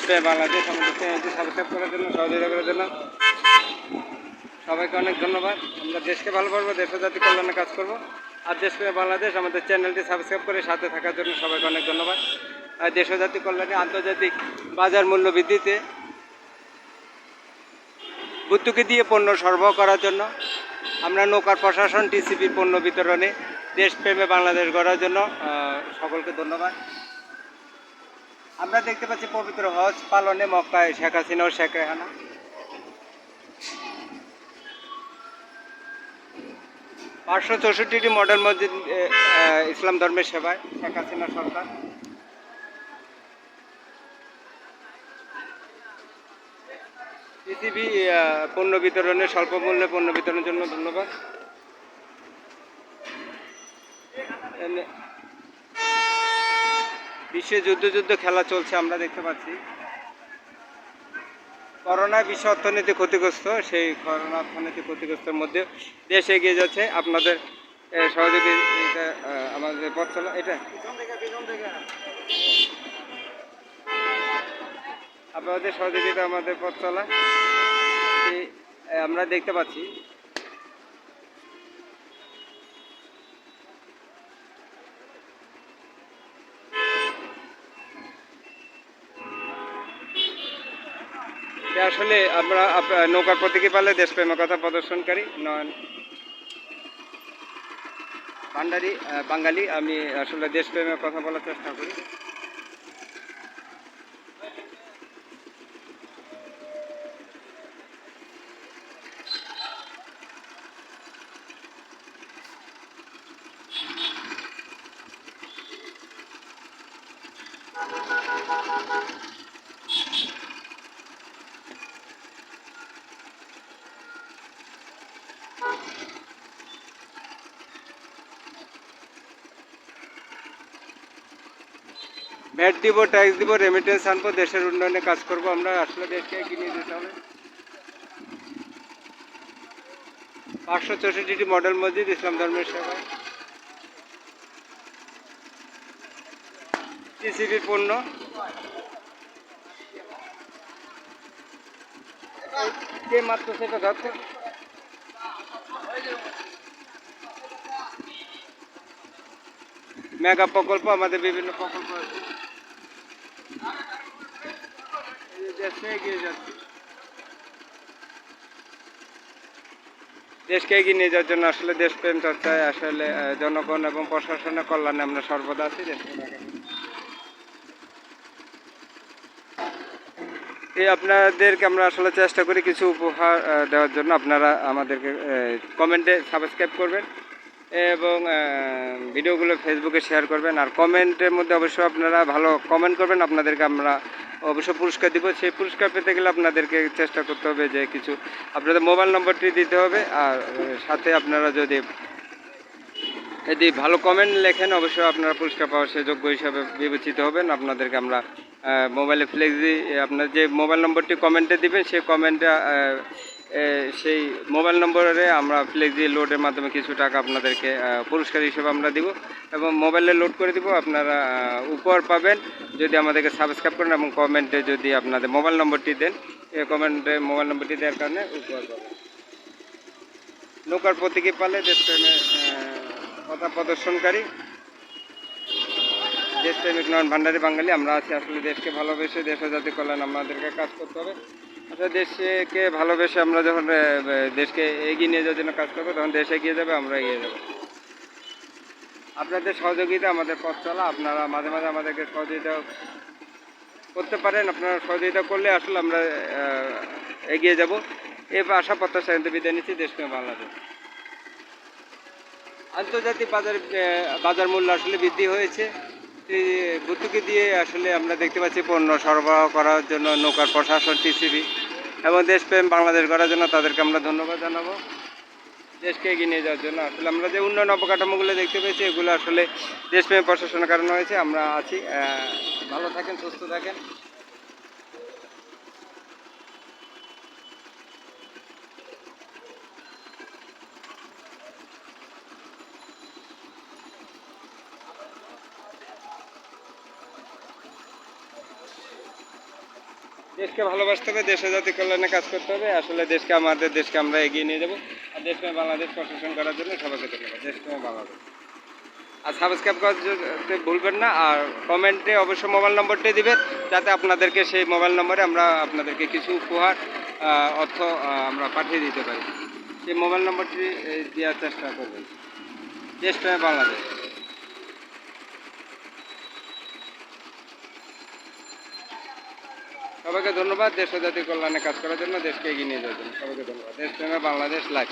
দেশপ্রেমে বাংলাদেশ আমাদের চ্যানেলটি সাবস্ক্রাইব করার জন্য, সহযোগিতা করার জন্য সবাইকে অনেক ধন্যবাদ। আমরা দেশকে ভালোবাসবো, দেশ ও জাতি কল্যাণে কাজ করব। আর দেশপ্রেমে বাংলাদেশ আমাদের চ্যানেলটি সাবস্ক্রাইব করে সাথে থাকার জন্য সবাইকে অনেক ধন্যবাদ। আর দেশ ও জাতি কল্যাণে আন্তর্জাতিক বাজার মূল্য বৃদ্ধিতে ভর্তুকি দিয়ে পণ্য সরবরাহ করার জন্য আমরা নৌকার প্রশাসন টিসিবির পণ্য বিতরণে দেশপ্রেমে বাংলাদেশ গড়ার জন্য সকলকে ধন্যবাদ। আমরা দেখতে পাচ্ছি পবিত্র হজ পালনে মক্কায় শেখ হাসিনা ও শেখ রেহানা। 564টি মডেল মসজিদ ইসলাম ধর্মের সেবায় শেখ হাসিনা সরকার। টিসিবি পণ্য বিতরণে স্বল্প মূল্যে পণ্য বিতরণের জন্য ধন্যবাদ। বিশ্বে যুদ্ধ খেলা চলছে, আমরা দেখতে পাচ্ছি। করোনা বিশ্ব অর্থনীতি ক্ষতিগ্রস্ত, সেই করোনা অর্থনীতি ক্ষতিগ্রস্তের মধ্যে দেশ এগিয়ে যাচ্ছে। আপনাদের সহযোগিতা আমাদের পথ চলা, এটা আপনাদের সহযোগিতা আমাদের পথ চলা আমরা দেখতে পাচ্ছি। আসলে আমরা নৌকার প্রতীকী পালে দেশপ্রেমের কথা প্রদর্শনকারী নয়ন ভান্ডারী বাঙালি। আমি আসলে দেশপ্রেমের কথা বলার চেষ্টা করি। ভ্যাট দিব, ট্যাক্স দিব, রেমিটেন্স আনবো, দেশের উন্নয়নে কাজ করব। আমরা আসলে দেশকে এগিয়ে নিয়ে যেতে হবে। 564টি মডেল মসজিদ ইসলাম ধর্মের সেবায় টিসিবির পণ্য। কে মাত্র সেটা ধরছে মেগা প্রকল্প, আমাদের বিভিন্ন প্রকল্প আছে, দেশকে এগিয়ে নিয়ে যাওয়ার জন্য আসলে দেশপ্রেম চর্চায় আসলে জনগণ এবং প্রশাসনের কল্যাণে আমরা সর্বদা আছি। আপনাদেরকে আমরা আসলে চেষ্টা করি কিছু উপহার দেওয়ার জন্য। আপনারা আমাদেরকে কমেন্টে সাবস্ক্রাইব করবেন এবং ভিডিওগুলো ফেসবুকে শেয়ার করবেন। আর কমেন্টের মধ্যে অবশ্যই আপনারা ভালো কমেন্ট করবেন, আপনাদেরকে আমরা অবশ্যই পুরস্কার দিব। সেই পুরস্কার পেতে গেলে আপনাদেরকে চেষ্টা করতে হবে যে কিছু আপনাদের মোবাইল নম্বরটি দিতে হবে। আর সাথে আপনারা যদি ভালো কমেন্ট লেখেন অবশ্যই আপনারা পুরস্কার পাওয়ার সে যোগ্য হিসাবে বিবেচিত হবেন। আপনাদেরকে আমরা মোবাইলে ফ্লেক্সি, আপনার যে মোবাইল নম্বরটি কমেন্টে দিবেন সেই কমেন্টে সেই মোবাইল নম্বরে আমরা ফ্লেক্সি লোডের মাধ্যমে কিছু টাকা আপনাদেরকে পুরস্কার হিসেবে আমরা দিব এবং মোবাইলে লোড করে দিব। আপনারা উপহার পাবেন যদি আমাদেরকে সাবস্ক্রাইব করেন এবং কমেন্টে যদি আপনাদের মোবাইল নম্বরটি দেন। কমেন্টে মোবাইল নম্বরটি দেওয়ার কারণে উপহার পাবেন। নৌকার প্রতীকী পালে দেশপ্রেমে কথা প্রদর্শনকারী দেশপ্রেমিক নয়ন ভান্ডারী বাঙালি। আমরা আছি আসলে দেশকে ভালোবেসে, দেশ ও জাতি কল্যাণ আমাদেরকে কাজ করতে হবে। আসলে দেশকে ভালোবেসে আমরা যখন দেশকে এগিয়ে নিয়ে যাওয়ার জন্য কাজ করবো তখন দেশ এগিয়ে যাবে, আমরা এগিয়ে যাব। আপনাদের সহযোগিতা আমাদের পথ চলা। আপনারা মাঝে মাঝে আমাদেরকে সহযোগিতা করতে পারেন। আপনারা সহযোগিতা করলে আসলে আমরা এগিয়ে যাব। এবার আশা প্রত্যাশা বিদায় নিচ্ছি। দেশপ্রেম বাংলাদেশ। আন্তর্জাতিক বাজার মূল্য আসলে বৃদ্ধি হয়েছে। ভর্তুকি দিয়ে আসলে আমরা দেখতে পাচ্ছি পণ্য সরবরাহ করার জন্য নৌকার প্রশাসন টিসিবি এবং দেশপ্রেম বাংলাদেশ গড়ার জন্য তাদেরকে আমরা ধন্যবাদ জানাবো। দেশকে এগিয়ে নিয়ে যাওয়ার জন্য আসলে আমরা যে উন্নয়ন অবকাঠামোগুলো দেখতে পেয়েছি এগুলো আসলে দেশপ্রেম প্রশাসনের কারণে হয়েছে। আমরা আছি, ভালো থাকেন, সুস্থ থাকেন। দেশকে ভালোবাসতে হবে, দেশে জাতি কল্যাণে কাজ করতে হবে। আসলে দেশকে, আমাদের দেশকে আমরা এগিয়ে নিয়ে যাব। আর দেশপ্রেমে বাংলাদেশ প্রশাসন করার জন্য সবাইকে ধন্যবাদ। দেশপ্রেমে বাংলাদেশ। আর সাবস্ক্রাইব করতে ভুলবেন না। আর কমেন্টে অবশ্যই মোবাইল নম্বরটি দিবেন, যাতে আপনাদেরকে সেই মোবাইল নম্বরে আমরা আপনাদেরকে কিছু উপহার, অর্থ আমরা পাঠিয়ে দিতে পারি। সেই মোবাইল নম্বরটি দেওয়ার চেষ্টা করবেন। দেশপ্রেমে বাংলাদেশ। সবাইকে ধন্যবাদ দেশ ও জাতির কল্যাণে কাজ করার জন্য, দেশকে এগিয়ে নিয়ে যাওয়ার জন্য। সবাইকে ধন্যবাদ। দেশপ্রেমে বাংলাদেশ লাইভ।